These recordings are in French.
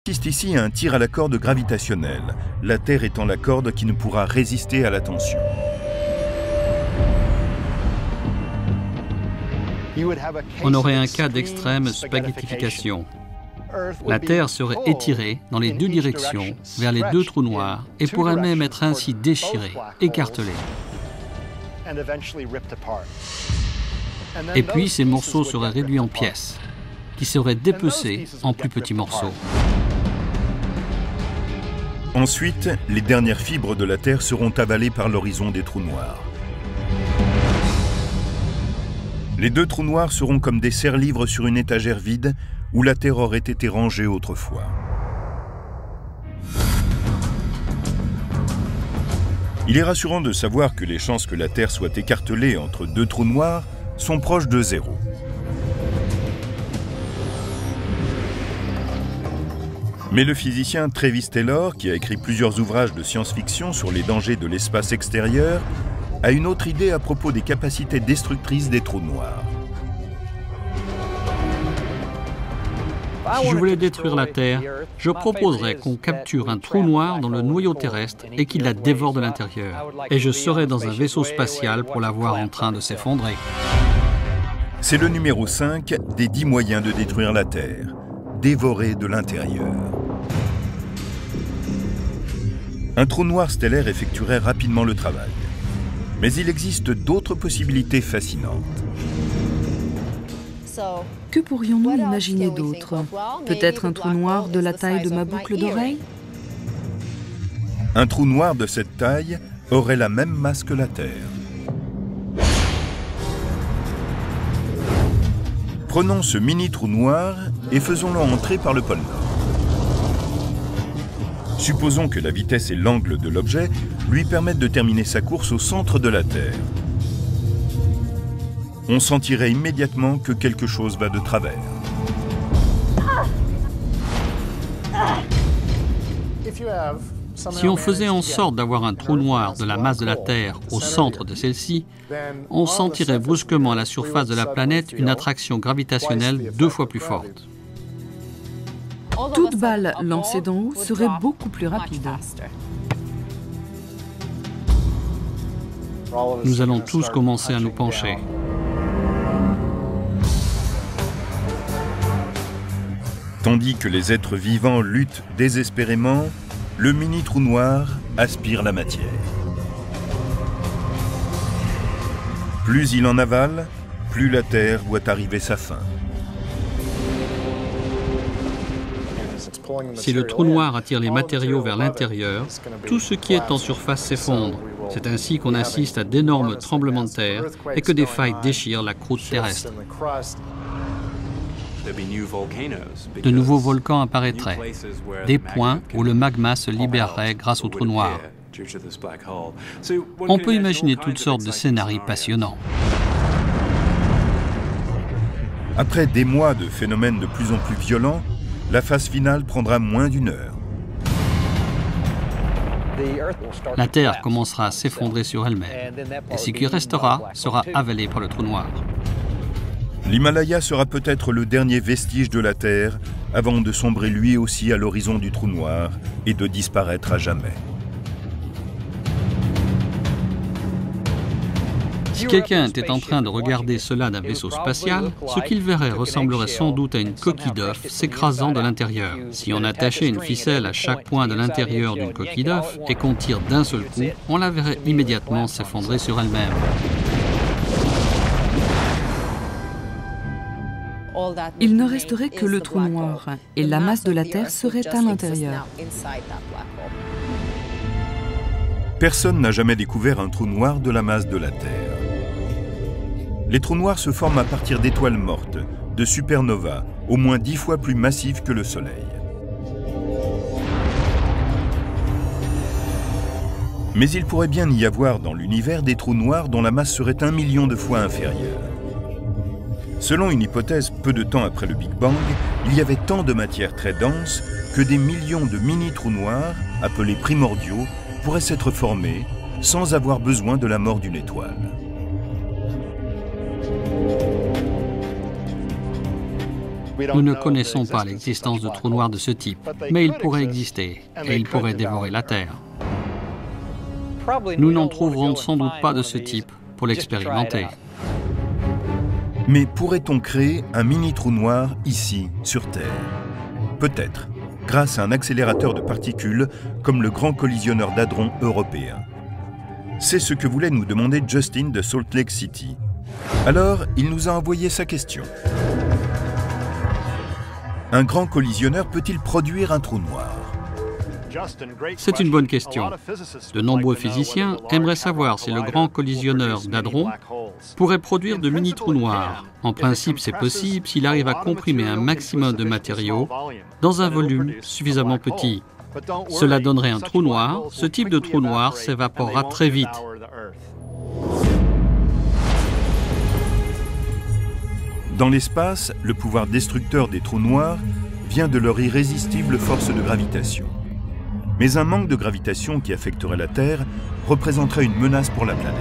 assiste ici à un tir à la corde gravitationnelle, la Terre étant la corde qui ne pourra résister à la tension. On aurait un cas d'extrême spaghettification. La Terre serait étirée dans les deux directions vers les deux trous noirs et pourrait même être ainsi déchirée, écartelée. Et puis ces morceaux seraient réduits en pièces, qui seraient dépecés en plus petits morceaux. Ensuite, les dernières fibres de la Terre seront avalées par l'horizon des trous noirs. Les deux trous noirs seront comme des serre-livres sur une étagère vide où la Terre aurait été rangée autrefois. Il est rassurant de savoir que les chances que la Terre soit écartelée entre deux trous noirs sont proches de zéro. Mais le physicien Travis Taylor, qui a écrit plusieurs ouvrages de science-fiction sur les dangers de l'espace extérieur, a une autre idée à propos des capacités destructrices des trous noirs. Si je voulais détruire la Terre, je proposerais qu'on capture un trou noir dans le noyau terrestre et qu'il la dévore de l'intérieur. Et je serais dans un vaisseau spatial pour la voir en train de s'effondrer. C'est le numéro 5 des 10 moyens de détruire la Terre, dévorer de l'intérieur. Un trou noir stellaire effectuerait rapidement le travail. Mais il existe d'autres possibilités fascinantes. Que pourrions-nous imaginer d'autre? Peut-être un trou noir de la taille de ma boucle d'oreille? Un trou noir de cette taille aurait la même masse que la Terre. Prenons ce mini trou noir et faisons-le entrer par le pôle Nord. Supposons que la vitesse et l'angle de l'objet lui permettent de terminer sa course au centre de la Terre. On sentirait immédiatement que quelque chose va de travers. Si on faisait en sorte d'avoir un trou noir de la masse de la Terre au centre de celle-ci, on sentirait brusquement à la surface de la planète une attraction gravitationnelle 2 fois plus forte. Toute balle lancée d'en haut serait beaucoup plus rapide. Nous allons tous commencer à nous pencher. Tandis que les êtres vivants luttent désespérément, le mini-trou noir aspire la matière. Plus il en avale, plus la Terre voit arriver sa fin. Si le trou noir attire les matériaux vers l'intérieur, tout ce qui est en surface s'effondre. C'est ainsi qu'on assiste à d'énormes tremblements de terre et que des failles déchirent la croûte terrestre. De nouveaux volcans apparaîtraient, des points où le magma se libérerait grâce au trou noir. On peut imaginer toutes sortes de scénarios passionnants. Après des mois de phénomènes de plus en plus violents, la phase finale prendra moins d'1 heure. La Terre commencera à s'effondrer sur elle-même, et ce qui restera sera avalé par le trou noir. L'Himalaya sera peut-être le dernier vestige de la Terre avant de sombrer lui aussi à l'horizon du trou noir et de disparaître à jamais. Si quelqu'un était en train de regarder cela d'un vaisseau spatial, ce qu'il verrait ressemblerait sans doute à une coquille d'œuf s'écrasant de l'intérieur. Si on attachait une ficelle à chaque point de l'intérieur d'une coquille d'œuf et qu'on tire d'un seul coup, on la verrait immédiatement s'effondrer sur elle-même. Il ne resterait que le trou noir et la masse de la Terre serait à l'intérieur. Personne n'a jamais découvert un trou noir de la masse de la Terre. Les trous noirs se forment à partir d'étoiles mortes, de supernovas, au moins 10 fois plus massives que le Soleil. Mais il pourrait bien y avoir dans l'univers des trous noirs dont la masse serait 1 million de fois inférieure. Selon une hypothèse, peu de temps après le Big Bang, il y avait tant de matière très dense que des millions de mini-trous noirs, appelés primordiaux, pourraient s'être formés sans avoir besoin de la mort d'une étoile. Nous ne connaissons pas l'existence de trous noirs de ce type, mais ils pourraient exister et ils pourraient dévorer la Terre. Nous n'en trouverons sans doute pas de ce type pour l'expérimenter. Mais pourrait-on créer un mini-trou noir ici, sur Terre? Peut-être, grâce à un accélérateur de particules comme le Grand Collisionneur d'Hadron européen. C'est ce que voulait nous demander Justin de Salt Lake City. Alors, il nous a envoyé sa question. Un grand collisionneur peut-il produire un trou noir? C'est une bonne question. De nombreux physiciens aimeraient savoir si le Grand Collisionneur d'Hadron pourrait produire de mini-trous noirs. En principe, c'est possible s'il arrive à comprimer un maximum de matériaux dans un volume suffisamment petit. Cela donnerait un trou noir. Ce type de trou noir s'évaporera très vite. Dans l'espace, le pouvoir destructeur des trous noirs vient de leur irrésistible force de gravitation. Mais un manque de gravitation qui affecterait la Terre représenterait une menace pour la planète.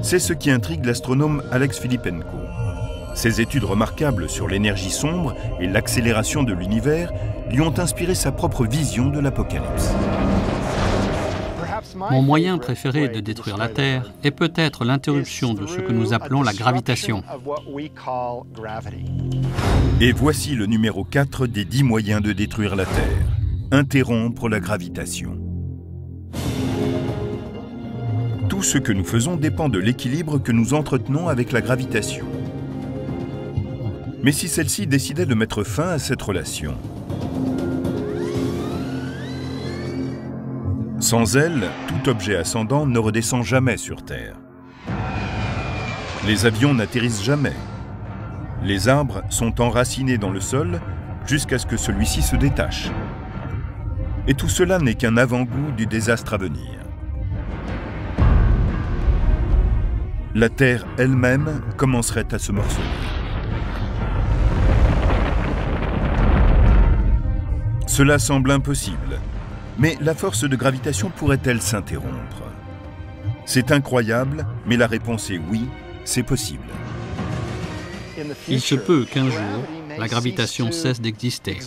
C'est ce qui intrigue l'astronome Alex Filippenko. Ses études remarquables sur l'énergie sombre et l'accélération de l'univers lui ont inspiré sa propre vision de l'apocalypse. Mon moyen préféré de détruire la Terre est peut-être l'interruption de ce que nous appelons la gravitation. Et voici le numéro 4 des 10 moyens de détruire la Terre. Interrompre la gravitation. Tout ce que nous faisons dépend de l'équilibre que nous entretenons avec la gravitation. Mais si celle-ci décidait de mettre fin à cette relation? Sans elle, tout objet ascendant ne redescend jamais sur Terre. Les avions n'atterrissent jamais. Les arbres sont enracinés dans le sol jusqu'à ce que celui-ci se détache. Et tout cela n'est qu'un avant-goût du désastre à venir. La Terre elle-même commencerait à se morceler. Cela semble impossible, mais la force de gravitation pourrait-elle s'interrompre? C'est incroyable, mais la réponse est oui, c'est possible. Il se peut qu'un jour, la gravitation cesse d'exister.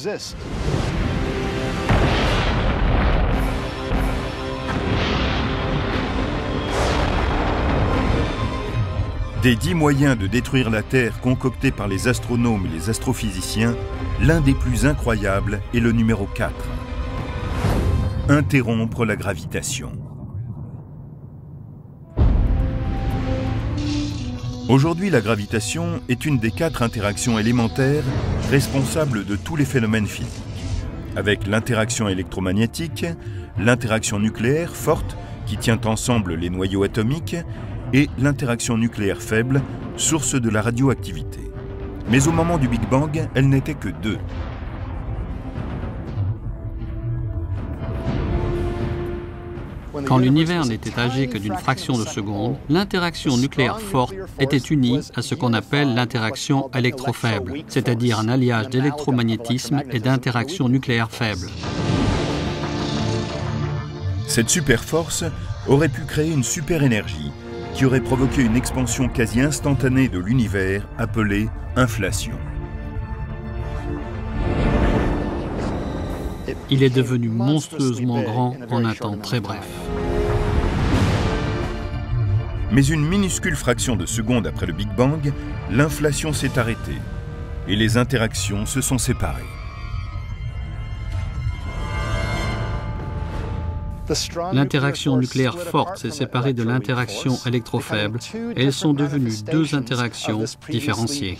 Des 10 moyens de détruire la Terre concoctés par les astronomes et les astrophysiciens, l'un des plus incroyables est le numéro 4. Interrompre la gravitation. Aujourd'hui, la gravitation est une des 4 interactions élémentaires responsables de tous les phénomènes physiques, avec l'interaction électromagnétique, l'interaction nucléaire forte qui tient ensemble les noyaux atomiques et l'interaction nucléaire faible, source de la radioactivité. Mais au moment du Big Bang, elle n'était que 2. Quand l'univers n'était âgé que d'une fraction de seconde, l'interaction nucléaire forte était unie à ce qu'on appelle l'interaction électrofaible, c'est-à-dire un alliage d'électromagnétisme et d'interaction nucléaire faible. Cette super-force aurait pu créer une super-énergie qui aurait provoqué une expansion quasi instantanée de l'univers appelée inflation. Il est devenu monstrueusement grand en un temps très bref. Mais une minuscule fraction de seconde après le Big Bang, l'inflation s'est arrêtée et les interactions se sont séparées. L'interaction nucléaire forte s'est séparée de l'interaction électrofaible et elles sont devenues 2 interactions différenciées.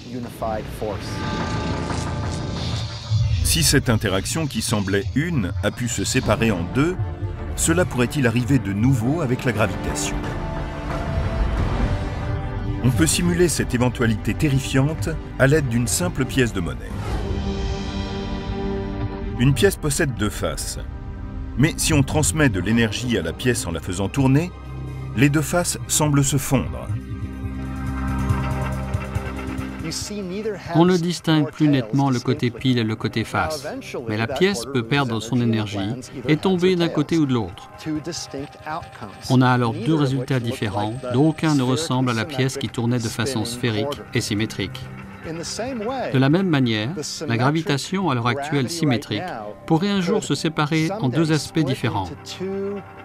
Si cette interaction qui semblait une a pu se séparer en 2, cela pourrait-il arriver de nouveau avec la gravitation? On peut simuler cette éventualité terrifiante à l'aide d'une simple pièce de monnaie. Une pièce possède 2 faces. Mais si on transmet de l'énergie à la pièce en la faisant tourner, les 2 faces semblent se fondre. On ne distingue plus nettement le côté pile et le côté face, mais la pièce peut perdre son énergie et tomber d'un côté ou de l'autre. On a alors 2 résultats différents, dont aucun ne ressemble à la pièce qui tournait de façon sphérique et symétrique. De la même manière, la gravitation, à l'heure actuelle symétrique, pourrait un jour se séparer en deux aspects différents.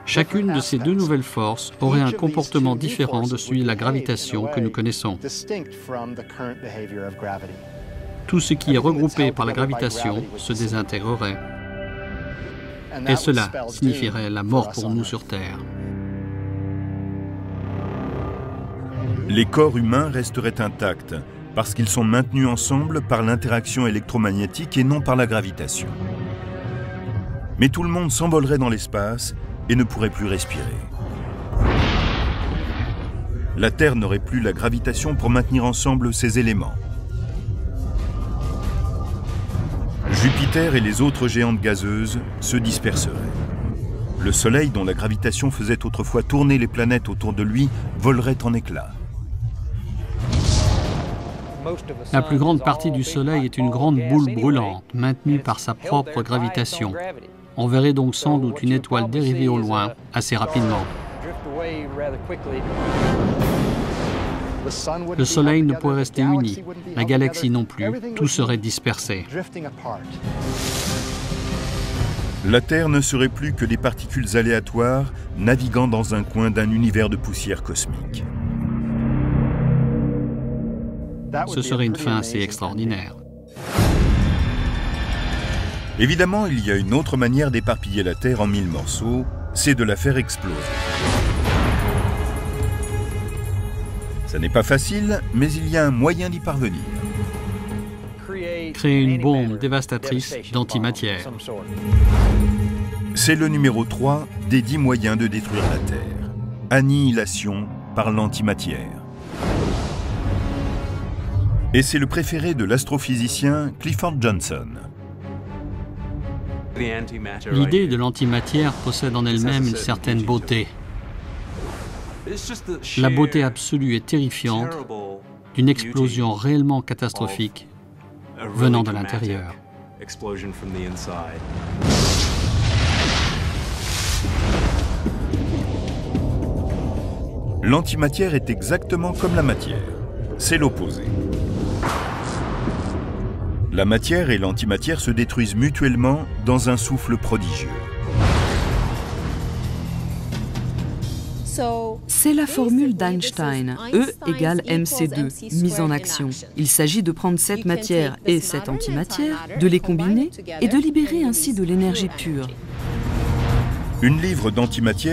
Chacune de ces deux nouvelles forces aurait un comportement différent de celui de la gravitation que nous connaissons. Tout ce qui est regroupé par la gravitation se désintégrerait. Et cela signifierait la mort pour nous sur Terre. Les corps humains resteraient intacts parce qu'ils sont maintenus ensemble par l'interaction électromagnétique et non par la gravitation. Mais tout le monde s'envolerait dans l'espace et ne pourrait plus respirer. La Terre n'aurait plus la gravitation pour maintenir ensemble ces éléments. Jupiter et les autres géantes gazeuses se disperseraient. Le Soleil, dont la gravitation faisait autrefois tourner les planètes autour de lui, volerait en éclats. La plus grande partie du Soleil est une grande boule brûlante, maintenue par sa propre gravitation. On verrait donc sans doute une étoile dériver au loin assez rapidement. Le Soleil ne pourrait rester uni, la galaxie non plus, tout serait dispersé. La Terre ne serait plus que des particules aléatoires naviguant dans un coin d'un univers de poussière cosmique. Ce serait une fin assez extraordinaire. Évidemment, il y a une autre manière d'éparpiller la Terre en 1000 morceaux, c'est de la faire exploser. Ça n'est pas facile, mais il y a un moyen d'y parvenir. Créer une bombe dévastatrice d'antimatière. C'est le numéro 3 des 10 moyens de détruire la Terre. Annihilation par l'antimatière. Et c'est le préféré de l'astrophysicien Clifford Johnson. L'idée de l'antimatière possède en elle-même une certaine beauté. La beauté absolue et terrifiante d'une explosion réellement catastrophique venant de l'intérieur. L'antimatière est exactement comme la matière. C'est l'opposé. La matière et l'antimatière se détruisent mutuellement dans un souffle prodigieux. C'est la formule d'Einstein, E égale mc2, mise en action. Il s'agit de prendre cette matière et cette antimatière, de les combiner et de libérer ainsi de l'énergie pure. Une livre d'antimatière